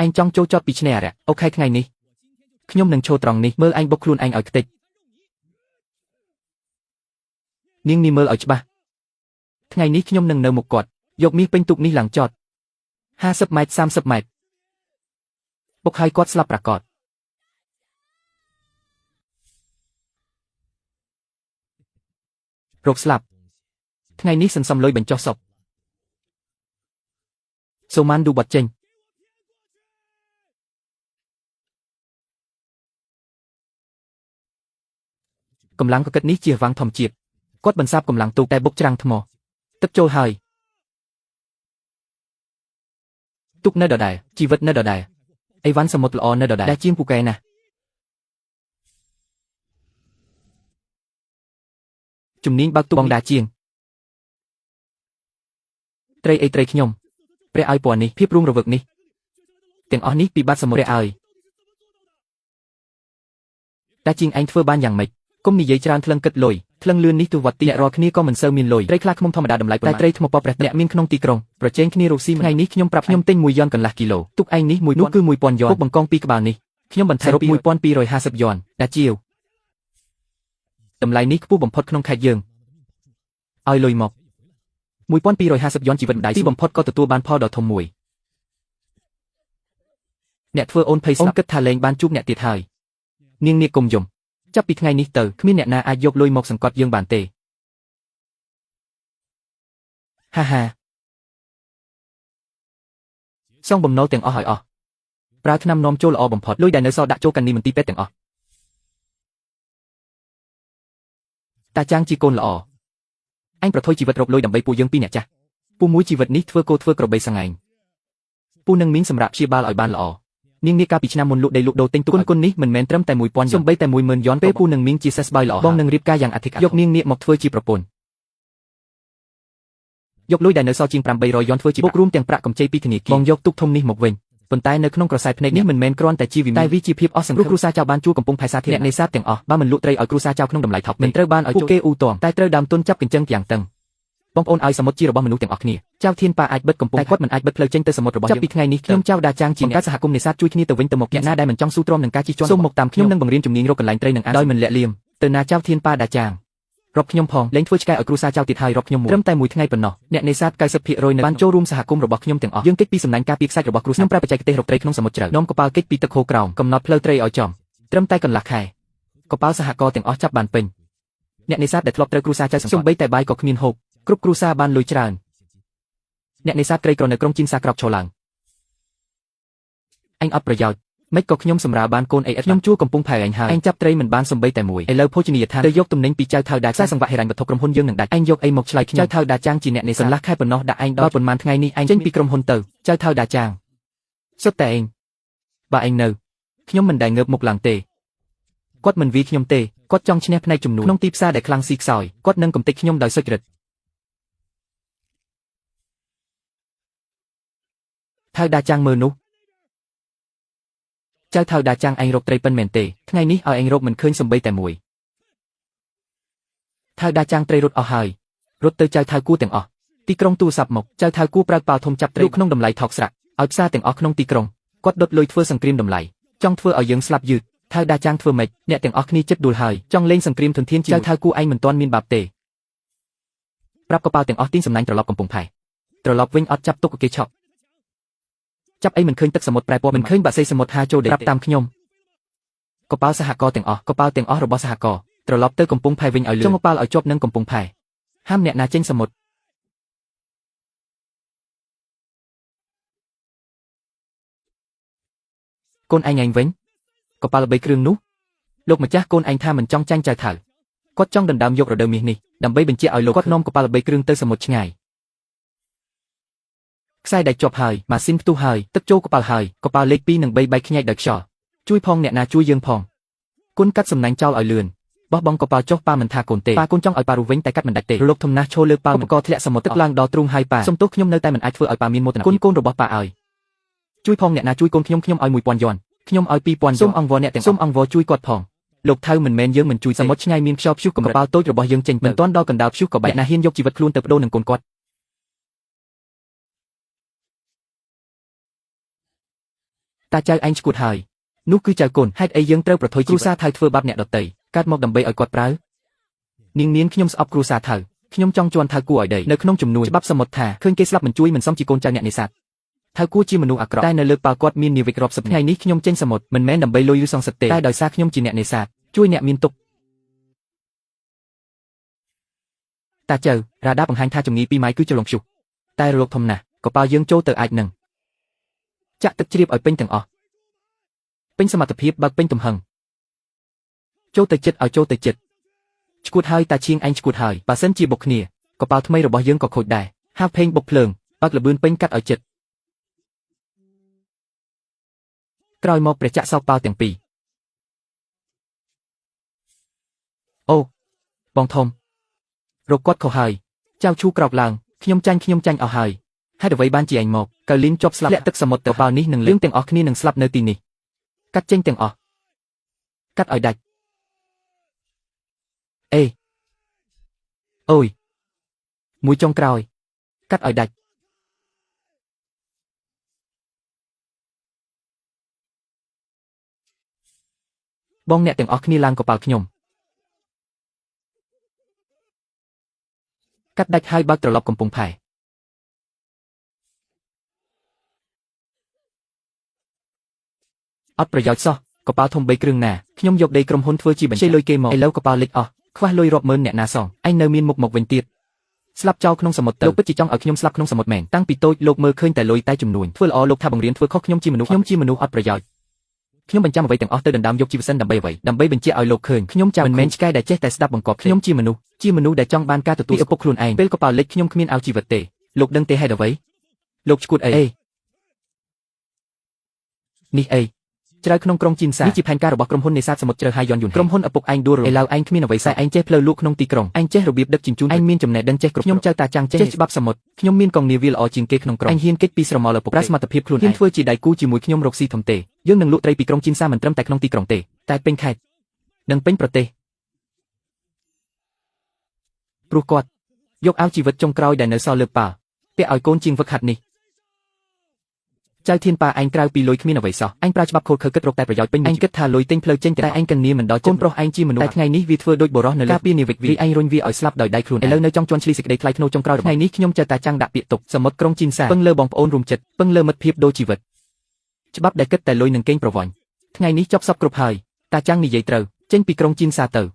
ឯងចង់ចូលចតពីឆ្នេរអរិយអូខេថ្ងៃនេះខ្ញុំនឹងឈរត្រង់នេះមើលឯងបុកខ្លួនឯងឲ្យខ្ទេចនាងនេះមើលឲ្យច្បាស់ថ្ងៃនេះខ្ញុំនឹងនៅមុខគាត់យកមាសពេញទូកនេះឡើងចត50ម៉ែត្រ30ម៉ែត្របុកឲ្យគាត់ស្លាប់ប្រាកដរកស្លាប់ថ្ងៃនេះសន្សំលុយបញ្ចុះសពសូម៉ានឌូបាត់ចេញកម្លាំងកកិតនេះជាវាំងធម្មជាតិគាត់បន្សាបកម្លាំងទូកតែបុកច្រាំងថ្មទឹកចូលហើយទុកនៅដដែលជីវិតនៅដដែលអីវ៉ាន់សមុទ្រល្អនៅដដែលដែលជាងពូកែណាស់ ជំនាញបើកទូបងដាជាងត្រីអីត្រីខ្ញុំព្រះឲ្យពណ៌នេះភាពរួមរវើកនេះទាំងអស់នេះពីបាត់សមុទ្រព្រះឲ្យតាជាងឯងធ្វើបានយ៉ាងម៉េចគុំនិយាយច្រើនថ្លឹងគិតលុយថ្លឹងលឿននេះទូវត្តទីអ្នករាល់គ្នាក៏មិនសូវមានលុយត្រីខ្លះខ្ញុំធម្មតាតម្លៃតែត្រីថ្មពព្រះអ្នកមានក្នុងទីក្រុងប្រជែងគ្នារកស៊ីថ្ងៃនេះខ្ញុំប្រាប់ខ្ញុំទិញ1 យ៉នកន្លះគីឡូទុកឯងនេះមួយនោះគឺ 1000 យ៉នពុកបង្កងពីក្បាលនេះខ្ញុំបន្ថែម1250 យ៉នតាជាវតម្លៃនេះខ្ពស់បំផុតក្នុងខេត្តយើងឲ្យលុយមក1250 យ៉នជីវិតម្ដាយទីបំផុតក៏ទទួលបានផលដ៏ធំមួយអ្នកធ្វើអូនភ័យស្លាប់គិតថាលែងបានជួបអ្នកទៀតហើយនាងនាគកុំយំចាប់ពីថ្ងៃនេះទៅគ្មានអ្នកណាអាចយកលុយមកសង្កត់យើងបានទេហាហាសងបំណុលទាំងអស់ឲ្យអស់ប្រើថ្នាំនាំចូលល្អបំផុតលុយដែលនៅសល់ដាក់ចូលកណ្នីមន្ទីរពេទ្យទាំងអស់តាចាងជាកូនល្អអញប្រថុយជីវិតរកលុយដើម្បីពួកយើងពីរអ្នកចាស់ពូមួយជីវិតនេះធ្វើគោធ្វើក្របីសង្ហែងពូនឹងមីងសម្រាប់ព្យាបាលឲ្យបានល្អនាងនាគកាលពីឆ្នាំមុនលក់ដីលក់ដូរទិញទូគុណនេះមិនមែនត្រឹមតែ 1000 សំបីតែ 10000 យ៉នពេលពូនឹងមីងជាសេះស្បើយល្អបងនឹងរៀបការយ៉ាងអធិកអធមយកនាងនាគមកធ្វើជាប្រពន្ធយកលុយដែលនៅសល់ជាង800 យ៉នធ្វើជាបុករួមទាំងប្រាក់កម្ចីពីធនាគារបងយកទុកធំនេះមកវិញប៉ុន្តែនៅក្នុងក្រសែភ្នែកនេះមិនមែនគ្រាន់តែជាវិមានតែវាជាភាពអស់សង្ឃឹមគ្រួសារចៅបានជួកំពុងផែសាធារណៈនេសាទទាំងអស់បើមិនលក់ត្រីឲ្យគ្រួសារចៅក្នុងតម្លៃថោកមិនត្រូវបានឲ្យពួកគេអ៊ូតមតែត្រូវដើមទុនចាប់កញ្ចឹងយ៉ាងតឹងបងប្អូនឲ្យសមុទ្រជារបស់មនុស្សទាំងអស់គ្នាចៅធានប៉ាអាចបិទកំពុងតែគាត់មិនអាចបិទផ្លូវចេញទៅសមុទ្ររបស់យើងចាប់ពីថ្ងៃនេះខ្ញុំចៅដាចាងជាអ្នកសហគមន៍នេសាទជួយគ្នាទៅវិញទៅមកអ្នកណាដែលមិនចង់ស៊ូទ្រាំនឹងការជិះជាន់សូមមកតាមខ្ញុំនឹងបង្រៀនជំនាញរកកន្លែងត្រីនឹងដោយមិនលាក់លៀមទៅណាចៅធានប៉ាដាចាងរាប់ខ្ញុំផងលែងធ្វើឆ្កែឲ្យគ្រួសារចៅទៀតហើយរាប់ខ្ញុំត្រឹមតែមួយថ្ងៃប៉ុណ្ណោះអ្នកនេសាទ 90% នៅបានចូលរួមសហគមន៍របស់ខ្ញុំទាំងអស់យើងកិច្ចពីសំណាញ់ការពារខ្សាច់របស់គ្រួសារខ្ញុំប្រើបច្ចេកទេសរកត្រីក្នុងសមុទ្រជ្រៅនាំកប៉ាល់កិច្ចពីទឹកហូរក្រោមកំណត់ផ្លូវត្រីឲ្យចំត្រឹមតែកន្លះខែកប៉ាល់សហករណ៍ទាំងអស់ចាប់បានពេញអ្នកនេសាទដែលធ្លាប់ត្រូវគ្រួសារចៅសង្កត់បីតែបាយក៏គ្មានហូបគ្រប់គ្រួសារបានលុយច្រើនអ្នកនេសាទក្រីក្រនៅក្រុងជីនសាក្រោកឈរឡើងអញអត់ប្រយោជន៍មិនក៏ខ្ញុំសម្រាលបានកូនអីឥតខ្ញុំជួកំពុងផែឯងហើយឯងចាប់ត្រីមិនបានសំបីតែមួយឥឡូវភោជនីយដ្ឋានទៅយកទំនិញពីចៅថៅដាខ្សែសង្វាក់ហិរញ្ញវត្ថុក្រុមហ៊ុនយើងនឹងដាច់ឯងយកអីមកឆ្លើយខ្ញុំចៅថៅដាចាងជាអ្នកនេសាទកន្លះខែប៉ុណ្ណោះដាក់ឯងដល់ប៉ុន្មានថ្ងៃនេះឯងចេញពីក្រុមហ៊ុនទៅចៅថៅដាចាងសុទ្ធតែឯងបើឯងនៅខ្ញុំមិនដែលងើបមុខឡើងទេគាត់មិនវាយខ្ញុំទេគាត់ចង់ឈ្នះផ្នែកជំនួសក្នុងទីផ្សារដែលខ្លាំងស៊ីខ្សោយគាត់នឹងកំទេចខ្ញុំដោយសុចរិតថៅដាចាងមើលនោះចៅថៅដាចាងឯងរកត្រីប៉ិនមែនទេថ្ងៃនេះឲ្យឯងរកមិនឃើញសំបីតែមួយថៅដាចាងត្រីរត់អស់ហើយរត់ទៅចៅថៅគួទាំងអស់ទីក្រុងទូរស័ព្ទមកចៅថៅគួប្រើកប៉ាល់ធំចាប់ត្រីក្នុងតម្លៃថោកស្រាក់ឲ្យផ្សារទាំងអស់ក្នុងទីក្រុងគាត់ដុតលុយធ្វើសង្គ្រាមតម្លៃចង់ធ្វើឲ្យយើងស្លាប់យឺតថៅដាចាងធ្វើម៉េចអ្នកទាំងអស់គ្នាចិត្តដួលហើយចង់លេងសង្គ្រាមធនធានចៅថៅគួឯងមិនទាន់មានបាបទេប្រាប់កប៉ាល់ទាំងអស់ទាញសំណាញ់ត្រឡប់កំពង់ផែត្រឡប់វិញអត់ចាប់ទុកគេឆក់ចាប់អីមិនឃើញទឹកសមុទ្រប្រែពណ៌មិនឃើញបាក់សីសមុទ្រហាចូលដេកប្រាប់តាមខ្ញុំកប៉ាល់សហករណ៍ទាំងអស់កប៉ាល់ទាំងអស់របស់សហករណ៍ត្រឡប់ទៅកំពង់ផែវិញឲ្យលឿនចុងកប៉ាល់ឲ្យជាប់នឹងកំពង់ផែហាមអ្នកណាចេញសមុទ្រកូនឯងវិញកប៉ាល់3គ្រឿងនោះលោកម្ចាស់កូនឯងថាមិនចង់ចាញ់ចៅថៅគាត់ចង់ដណ្ដើមយករដូវមាសនេះដើម្បីបញ្ជាក់ឲ្យលោកគាត់នាំកប៉ាល់3គ្រឿងទៅសមុទ្រឆ្ងាយខ្សែដែលជាប់ហើយម៉ាស៊ីនផ្ទុះហើយទឹកចូលកប៉ាល់ហើយកប៉ាល់លេខ2និង3បែកខ្ញាច់ដោយខ្យល់ជួយផងអ្នកណាជួយយើងផងគុណកាត់សំណាញ់ចោលឲ្យលឿនបោះបង់កប៉ាល់ចុះប៉ាមិនថាកូនទេប៉ាកូនចង់ឲ្យប៉ារុះវិញតែកាត់មិនដាច់ទេរលកធំណាស់ឈរលើប៉ាឧបករណ៍ធ្លាក់សមុទ្រទឹកឡើងដល់ទ្រូងហើយប៉ាសំទោសខ្ញុំនៅតែមិនអាចធ្វើឲ្យប៉ាមានមោទនភាពកូនរបស់ប៉ាឲ្យជួយផងអ្នកណាជួយកូនខ្ញុំឲ្យ1000 យ៉នខ្ញុំឲ្យ2000សូមអង្វរអ្នកទាំងសូមអង្វរជួយគាត់ផងលោកថៅមិនមែនយើងមិនជួយសមុទ្រឆ្ងាយមានខ្យល់ព្យុះកម្រិតកប៉ាល់តូចរបស់យើងចេញមិនទាន់ដល់កណ្ដាលព្យុះក៏បែកណាហ៊ានយកជីវិតខ្លួនទៅបដូរនឹងកូនគាត់តាចៅឯងឈួតហើយនោះគឺចៅកូនហេតុអីយើងត្រូវប្រថុយគ្រួសារថៅធ្វើបាបអ្នកដតីកើតមកដើម្បីឲ្យគាត់ប្រើនាងខ្ញុំស្អប់គ្រួសារថៅខ្ញុំចង់ជន់ថៅគួរឲ្យដីនៅក្នុងជំនួយច្បាប់សមុទ្រថាឃើញគេស្លាប់មិនជួយមិនសមជាកូនចៅអ្នកនេសាទថៅគួរជាមនុស្សអាក្រក់តែនៅលើប៉ាល់គាត់មាននាវិករាប់សិបថ្ងៃនេះខ្ញុំចេញសមុទ្រមិនមែនដើម្បីលុយឬសងសឹកទេតែដោយសារខ្ញុំជាអ្នកនេសាទជួយអ្នកមានទុក្ខតាចៅរ៉ាដាបង្ហាញថាចម្ងាយ2ម៉ៃគឺច្រឡំព្យុះតែរលកធំណាស់កប៉ាល់យើងចូលទៅអាចនឹងចាក់ទឹកជ្រាបឲ្យពេញទាំងអស់ពេញសមត្ថភាពបើកពេញទំហឹងចូលទៅចិត្តឲ្យចូលទៅចិត្តឈួតហើយតាឈៀងឯងឈួតហើយបើសិនជាបុកគ្នាកប៉ាល់ថ្មីរបស់យើងក៏ខូចដែរហាវផេងបុកភ្លើងបើកលបឿនពេញកាត់ឲ្យចិត្តក្រោយមកព្រះចក្រសោកប៉ាល់ទាំងពីរអូបងធំ រកគាត់ខុសហើយចៅឈូក្រោកឡើងខ្ញុំចាញ់អស់ហើយហេតុអ្វីបានជាឯងមកកៅលីនជាប់ស្លាប់លាក់ទឹកសមុទ្រទៅបាល់នេះនឹងលឿងទាំងអស់គ្នានឹងស្លាប់នៅទីនេះកាត់ចេញទាំងអស់កាត់ឲ្យដាច់អេអូយមួយចុងក្រោយកាត់ឲ្យដាច់បងអ្នកទាំងអស់គ្នាឡើងកប៉ាល់ខ្ញុំកាត់ដាច់ហើយបើកត្រឡប់កំពង់ផែអត់ប្រយោជន៍សោះកប៉ាល់ធំ3គ្រឿងណាខ្ញុំយកដីក្រុមហ៊ុនធ្វើជាបញ្ជីលុយគេមកឥឡូវកប៉ាល់លិចអស់ខ្វះលុយរាប់ម៉ឺនអ្នកណាសងឯងនៅមានមុខមកវិញទៀតស្លាប់ចោលក្នុងសមុទ្រទៅលោកពិតជាចង់ឲ្យខ្ញុំស្លាប់ក្នុងសមុទ្រមែនតាំងពីតូចលោកមើលឃើញតែលុយតែចំនួនធ្វើល្អលោកថាបង្រៀនធ្វើខុសខ្ញុំជាមនុស្សអត់ប្រយោជន៍ខ្ញុំបញ្ចាំអ្វីទាំងអស់ទៅដណ្ដើមយកជីវសិនដើម្បីអ្វីដើម្បីបញ្ជាក់ឲ្យលោកឃើញខ្ញុំចាមិនមែនឆ្កែដែលចេះតែស្ដាប់បង្គាប់ខ្ញុំជាមនុស្សដែលចង់បានការទទួលឪពុកខ្លួនឯងពេលកប៉ាល់លិចខ្ញុំគ្មានឲ្យជីវិតទេលោកដឹងទេហេតុអ្វីលោកឈួតអីនេះអីជ្រៅក្នុងក្រុងជីនសានេះជាផែនការរបស់ក្រុមហ៊ុននេសាទសមុទ្រជ្រៅហើយយន់យូនក្រុមហ៊ុនឪពុកឯងដួលរលំឥឡូវឯងគ្មានអ្វីសែឯងចេះផ្លូវលក់ក្នុងទីក្រុងឯងចេះរបៀបដឹកជញ្ជូនឯងមានចំណេះដឹងចេះគ្រប់ខ្ញុំចៅតាចាំងចេះច្បាប់សមុទ្រខ្ញុំមានកងនាវាល្អជាងគេក្នុងក្រុងឯងហ៊ានគេចពីស្រមោលឪពុកប្រើសមត្ថភាពខ្លួនឯងហ៊ានធ្វើជាដៃគូជាមួយខ្ញុំរកស៊ីធំទេយើងនឹងលក់ត្រីពីក្រុងជីនសាមិនត្រឹមតែក្នុងទីក្រុងទេតែពេញខេត្តនិងពេញប្រទេសព្រោះគាត់យកឲ្យជីវិតចុងក្រោយដែលនៅសល់លើប៉ាពាក់ឲ្យកូនជាងវឹកហាត់នេះចៅធានប៉ាឯងក្រៅពីលុយគ្មានអ្វីសោះឯងប្រើច្បាប់ខូចខើគិតរកតែប្រយោជន៍ពេញឯងគិតថាលុយទិញផ្លូវចេញតែឯងកញ្ញាមិនដល់កូនប្រុសឯងជាមនុស្សតែថ្ងៃនេះវាធ្វើដូចបរោះនៅលើពីនាវិកវាឯងរុញវាឲ្យស្លាប់ដោយដៃខ្លួនឥឡូវនៅចង់ជន់ឈ្លីសេចក្តីថ្លៃថ្នូរចុងក្រោយថ្ងៃនេះខ្ញុំចៅតាចាំងដាក់ពាក្យទុកសមុទ្រក្រុងជីនសាពឹងលើបងប្អូនរួមចិត្តពឹងលើមិត្តភាពដូរជីវិតច្បាប់ដែលគិតតែលុយនឹងកេងប្រវ័ញ្ចថ្ងៃនេះចប់សពគ្រប់ហើយតាចាំងនិយាយត្រូវចេញពីក្រុងជីនសាទ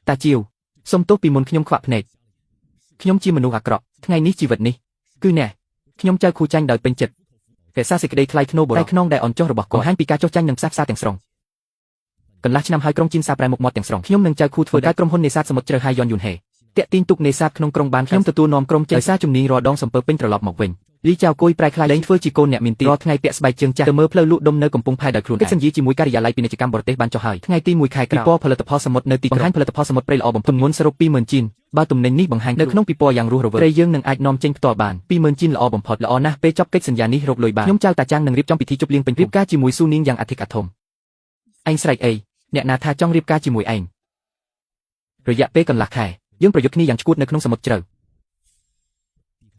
ៅតាជាវសុំទោសពីមុនខ្ញុំខ្វាក់ភ្នែកខ្ញុំជាមនុស្សអាក្រក់ថ្ងៃនេះជីវិតនេះគឺអ្នកខ្ញុំចៅគូចាញ់ដោយពេញចិត្តរក្សាសេចក្តីថ្លៃថ្នូរបរិសុទ្ធតែខ្នងដែលអន់ចុះរបស់គាត់បង្ហាញពីការចុះចាញ់នឹងផ្សះផ្សាទាំងស្រុងកន្លះឆ្នាំហើយក្រុងជីនសាប្រែមុខមាត់ទាំងស្រុងខ្ញុំនឹងចៅគូធ្វើការក្រុមហ៊ុននេសាទសមុទ្រជ្រៅហើយយន់យូនហេតាក់ទាញទុកនេសាទក្នុងក្រុងបានខ្ញុំទទួលនាំក្រុមចេញដោយសារជំនាញរដងសំពើពេញត្រឡប់មកវិញលីចៅគួយប្រែខ្លាយលែងធ្វើជាកូនអ្នកមានទីរាល់ថ្ងៃពាក់ស្បែកជើងចាស់ទៅមើលផ្លូវលក់ដុំនៅកំពង់ផែដោយខ្លួនឯងកិច្ចសន្យាជាមួយការិយាល័យពាណិជ្ជកម្មបរទេសបានចុះហើយថ្ងៃទី1ខែក្រោយពិព័រណ៍ផលិតផលសមុទ្រនៅទីបង្ហាញផលិតផលសមុទ្រព្រៃល្អបំផុតទម្ងន់សរុប 20,000 ជីនបើទំនិញនេះបង្ហាញនៅក្នុងពិព័រណ៍យ៉ាងរស់រវើកត្រីយើងនឹងអាចនាំចេញផ្ទាល់បាន 20,000 ជីនល្អបំផុតល្អណាស់ពេលចប់កិច្ចសន្យានេះរកលុយបានខ្ញុំចៅតាចាំងនឹងរៀបចំពិធីជប់លៀងពេញរៀបការជាមួយស៊ូនីងយ៉ាងអធិកអធមឯងស្រែកអីអ្នកណាថាចង់រៀបការជាមួយឯងរយៈពេលកន្លះខែយើងប្រយុទ្ធគ្នាយ៉ាងឆ្កួតនៅក្នុងសមុទ្រជ្រៅ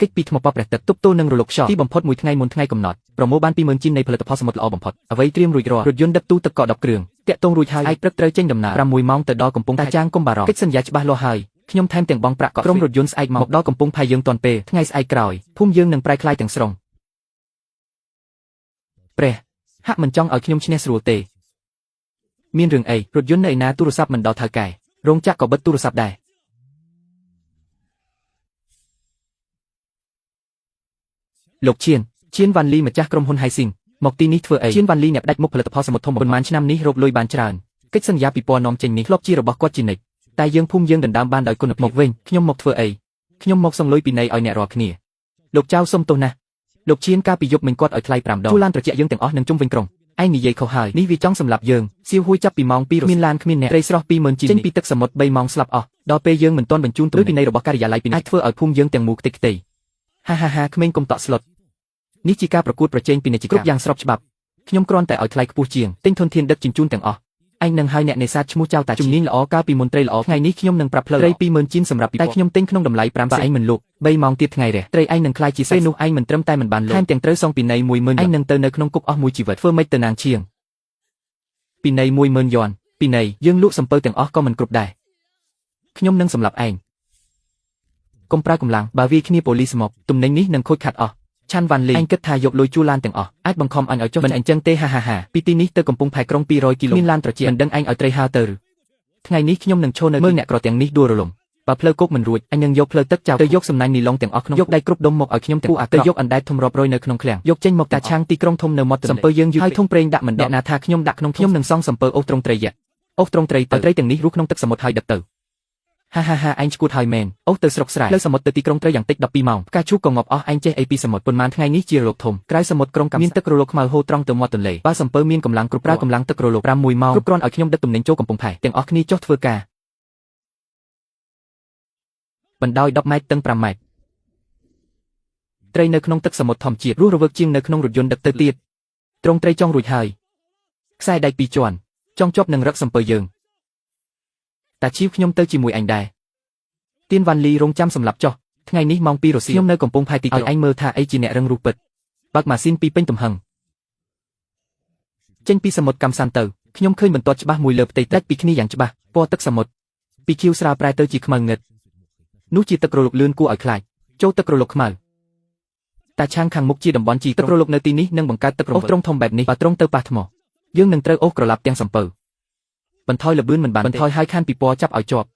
កិច្ចពីថ្មប៉ព្រះទឹកទប់ទល់នឹងរលកខ្យល់ទីបំផុតមួយថ្ងៃមុនថ្ងៃកំណត់ប្រមូលបាន 20,000 ជីននៃផលិតផលសមុទ្រល្អបំផុតអ្វីត្រៀមរួចរាល់រថយន្តដឹកទូទឹកកក10គ្រឿងតាក់ទងរួចហើយឯកព្រឹកត្រូវចេញដំណើរ6ម៉ោងទៅដល់កំពង់តាចាំងកុំបារម្ភកិច្ចសន្យាច្បាស់លាស់ហើយខ្ញុំថែមទាំងបងប្រាក់ក្រុមរថយន្តស្អែកមកដល់កំពង់ផែយើងទាន់ពេលថ្ងៃស្អែកក្រោយភូមិយើងនឹងប្រែក្លាយទាំងស្រុងព្រះហាក់មិនចង់ឲ្យខ្ញុំឈ្នះស្រួលទេមានរឿងអីរថយន្តនៅឯណាទូរស័ព្ទមិនដល់ថៅកែរោងចក្រក៏បិទទូរស័ព្ទដែរលោកឈៀនវ៉ាន់លីម្ចាស់ក្រុមហ៊ុនហៃស៊ីងមកទីនេះធ្វើអីឈៀនវ៉ាន់លីអ្នកផ្ដាច់មុខផលិតផលសមុទ្រធំប៉ុន្មានឆ្នាំនេះរកលុយបានច្រើនកិច្ចសន្យាពិព័រណ៍នាំចេញនេះធ្លាប់ជារបស់គាត់ជានិច្ចតែយើងភូមិយើងដណ្ដើមបានដោយគុណភាពមកវិញខ្ញុំមកធ្វើអីខ្ញុំមកសងលុយពីណីឲ្យអ្នករាល់គ្នាលោកចៅសុំទោសណាស់លោកឈៀនកាលពីយប់មិញគាត់ឲ្យថ្លៃ5ដងជួលឡានត្រជាក់យើងទាំងអស់នឹងជុំវិញក្រុងឯងនិយាយខុសហើយនេះវាចង់សម្លាប់យើងសៀវហួយចាប់ពីម៉ោង2គ្មានឡានគ្មានអ្នកត្រីស្រស់ 20,000 ជីនចេញពីទឹកសមុទ្រ3ម៉ោងស្លាប់អស់ដល់ពេលយើងមិនទាន់បញ្ជូនទៅពីណីរបស់ការិយាល័យពីនេះអាចធ្វើឲ្យភូមិយើងទាំងមូលខ្ទេចខ្ទីហាក្មេងកុំតក់ស្លុតនេះជាការប្រកួតប្រជែងពាណិជ្ជកម្មគ្រប់យ៉ាងស្របច្បាប់ខ្ញុំគ្រាន់តែឲ្យថ្លៃខ្ពស់ជាងទិញធនធានដឹកជញ្ជូនទាំងអស់ឯងនឹងឲ្យអ្នកនេសាទឈ្មោះចៅតាជំនាញល្អកាលពីមន្ត្រីល្អថ្ងៃនេះខ្ញុំនឹងប្រាប់ផ្លូវត្រី 20,000 ជីនសម្រាប់តែខ្ញុំទិញក្នុងតម្លៃ5តែឯងមិនលក់3ម៉ោងទៀតថ្ងៃរះត្រីឯងនឹងខ្លាយជាសេនោះឯងមិនត្រឹមតែមិនបានលក់ថែមទាំងត្រូវសងពីណី 10,000 ឯងនឹងទៅនៅក្នុងគុកអស់មួយជីវិតធ្វើម៉េចទៅណាងឈៀងពីណី 10,000 យន់ពីណីយើងលក់សំពៅទាំងអស់ក៏មិនគ្រប់ដែរខ្ញុំនឹងសម្លាប់ឯងកុំប្រើកម្លាំងបើវាគ្នាប៉ូលីសមកទំនិញនេះនឹងខូចខាតអស់ឆាន់វ៉ាន់លីឯងគិតថាយកលុយជួលឡានទាំងអស់អាចបង្ខំអញឲ្យចុះមិនអញ្ចឹងទេហាពីទីនេះទៅកំពង់ផែក្រុង200គីឡូមានឡានត្រជាក់មិនដឹងឯងឲ្យត្រីហើទៅឬថ្ងៃនេះខ្ញុំនឹងឈរនៅមើលអ្នកក្រទាំងនេះដួលរលំបើផ្លូវគោកមិនរួចអញនឹងយកផ្លូវទឹកចៅទៅយកសំណាញ់នីឡុងទាំងអស់ក្នុងយកដៃគ្រប់ដុំមកឲ្យខ្ញុំទាំងទៅយកអណ្ដែតធំរាប់រយនៅក្នុងឃ្លាំងយកចេញមកតាឆាងទីក្រុងធំនៅមាត់ទន្លេសំពើយើងយឺហើយធុងប្រេងដាក់មិនដកអ្នកណាថាខ្ញុំដាក់ក្នុងខ្ញុំនឹងសង់សំពើអូសត្រង់ត្រីអូសត្រង់ត្រីទៅត្រីទាំងនេះរស់ក្នុងទឹកសមុទ្រហើយដឹកទៅហាឯងឈួតហើយមែនអូទៅស្រុកស្រែផ្លូវសមុទ្រទៅទីក្រុងត្រូវយ៉ាងតិច12ម៉ោងផ្កាឈូកក៏ងាប់អស់ឯងចេះអីពីសមុទ្រប៉ុន្មានថ្ងៃនេះជារលកធំក្រៅសមុទ្រក្រុងកំមានទឹករលកខ្មៅហូរត្រង់ទៅមាត់ទន្លេបើសំពើមានកម្លាំងគ្រប់ប្រើកម្លាំងទឹករលក6ម៉ោងគ្រប់គ្រាន់ឲ្យខ្ញុំដឹកទំនិញចូលកំពង់ផែទាំងអស់គ្នាចុះធ្វើការ បណ្ដោយ10ម៉ែត្រតឹង5ម៉ែត្រត្រីនៅក្នុងទឹកសមុទ្រធម្មជាតិរស់រវើកជាងនៅក្នុងរថយន្តដឹកទៅទៀតត្រង់ត្រីចង់រួចហើយខ្សែដៃ2ជាន់ចង់ជាប់នឹងរឹកសំពើយើងតាជីវខ្ញុំទៅជាមួយអញដែរទៀនវ៉ាន់លីរងចាំសម្រាប់ចុះថ្ងៃនេះម៉ោង2រសៀលខ្ញុំនៅកំពង់ផែទីក្រុងឲ្យឯងមើលថាអីជាអ្នករឹងរូសពិតបើកម៉ាស៊ីនពីពេញទំហឹងចេញពីសមុទ្រកំសាន្តទៅខ្ញុំឃើញបន្ទាត់ច្បាស់មួយលើផ្ទៃទឹកពីគ្នាយ៉ាងច្បាស់ពណ៌ទឹកសមុទ្រពីខៀវស្រាលប្រែទៅជាខ្មៅងឹតនោះជាទឹករលកលឿនគួរឲ្យខ្លាចចូលទឹករលកខ្មៅតាឆាងខាងមុខជាតំបន់ជីទឹករលកនៅទីនេះនឹងបង្កើតទឹករលកត្រង់ធំបែបនេះបើត្រង់ទៅប៉ះថ្មយើងនឹងត្រូវអូសក្រឡាប់ទាំងសំពៅបន្ថយលបឿនមិនបានបន្ថយហើយខានពីពណ៌ចាប់ឲ្យជាប់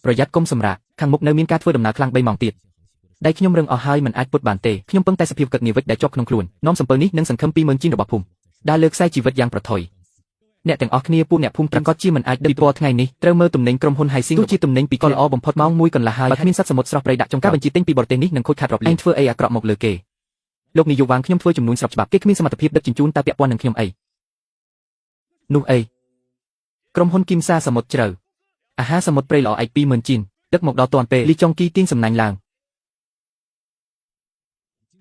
ប្រយ័ត្នកុំសម្រាកខាងមុខនៅមានការធ្វើដំណើរខ្លាំង3ម៉ោងទៀតដៃខ្ញុំរឹងអស់ហើយមិនអាចពុតបានទេខ្ញុំពឹងតែសភាពកឹកងាវិចដែលជាប់ក្នុងខ្លួននាំសំពៅនេះនិងសង្ឃឹម20000ជីនរបស់ភូមិដើរលើខ្សែជីវិតយ៉ាងប្រថុយអ្នកទាំងអស់គ្នាពួកអ្នកភូមិប្រកាសជាមិនអាចដឹកពីពណ៌ថ្ងៃនេះត្រូវមើលទំនិញក្រុមហ៊ុន Haising ទោះជាទំនិញពីកល្អបំផុតម៉ោង1កន្លះហើយបើគ្មានសត្វសមុទ្រស្រស់ព្រៃដាក់ចុងការបញ្ជាទិញពីបរទេសនេះនឹងខូចខាតរាប់លានឯងធ្វើអីអាក្រក់មកលើគេលោកនាយកវាងខ្ញុំធ្វើចំនួនស្របច្បាប់គេគ្មានសមត្ថភាពដឹកជញ្ជូនតែពាក់ព័ន្ធនឹងខ្ញុំអីនោះអីក្រុមហ៊ុនគីមសាសមុទ្រជ្រៅអាហារសមុទ្រព្រៃល្អឯក20000ជីនដឹកមកដល់ទាន់ពេលលីចុងគីទាញសំណាញ់ឡើង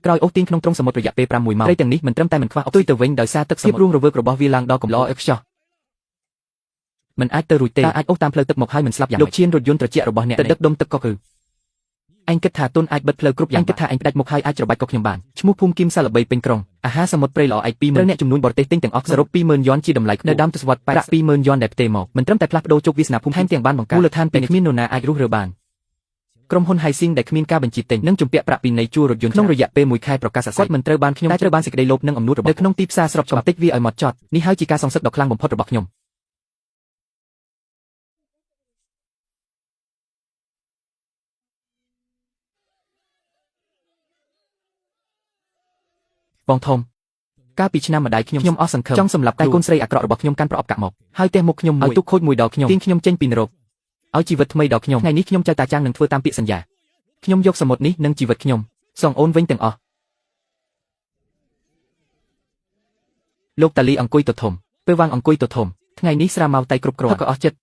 ក្រោយអូសទាញក្នុងទ្រង់សមុទ្ររយៈពេល6ម៉ោងត្រីទាំងនេះមិនត្រឹមតែមិនខ្វះអុកទុយទៅវិញដោយសារទឹកសមុទ្ររួមរវើករបស់វាឡើងដល់កម្លោឥខ្ចោះមិនអាចទៅរួចទេអាចអូសតាមផ្លូវទឹកមកហើយមិនស្លាប់យ៉ាងម៉េចលោកឈៀនរថយន្តត្រជាក់របស់អ្នកទៅដឹកដុំទឹកកកគឺអញគិតថាទុនអាចបិទផ្លូវគ្រប់យ៉ាងអញគិតថាអញផ្ដាច់មុខហើយអាចច្របាច់ក៏ខ្ញុំបានឈ្មោះភូមិគីមសាល្បីពេញក្រុងអាហារសមុទ្រព្រៃល្អឯក20000ត្រូវអ្នកចំនួនបរទេសទិញទាំងអស់សរុប20000យន់ជាតម្លៃនៅដើមទសវត្សរ៍ប្រាក់20000យន់ដែលផ្ទេរមកមិនត្រឹមតែផ្លាស់ប្ដូរជោគវាសនាភូមិថែមទាំងបានបង្កើតមូលដ្ឋានពេលគ្មាននរណាអាចរុះរើបានក្រុមហ៊ុន Haising ដែលគ្មានការបញ្ជាទិញនិងជំពាក់ប្រាក់ពីនៃជួររថយន្តក្នុងរយៈពេល1ខែប្រកាសគាត់មិនត្រូវបានខ្ញុំតែត្រូវបានសេចក្តីលោភនិងអំនួតរបស់នៅក្នុងទីផ្សារស្របច្បាប់តិចវាឲ្យមកចត់នេះហើយជាការសងសឹកដ៏ខ្លាំងបំផុតរបស់ខ្ញុំបងធំកាលពីឆ្នាំម្ដាយខ្ញុំអស់សង្ឃឹមចង់សម្លាប់តែកូនស្រីអាក្រក់របស់ខ្ញុំកាន់ប្រអប់កាក់មកហើយផ្ទះមុខខ្ញុំមួយទុកខូចមួយដល់ខ្ញុំទាញខ្ញុំចេញពីនរកឲ្យជីវិតថ្មីដល់ខ្ញុំថ្ងៃនេះខ្ញុំចៅតាចាំងនឹងធ្វើតាមពាក្យសន្យាខ្ញុំយកសមុទ្រនេះនិងជីវិតខ្ញុំសងអូនវិញទាំងអស់លោកតាលីអង្គុយទៅធំពេលវាងអង្គុយទៅធំថ្ងៃនេះស្រាម៉ៅតៃគ្រប់គ្រាន់ក៏អស់ចិត្ត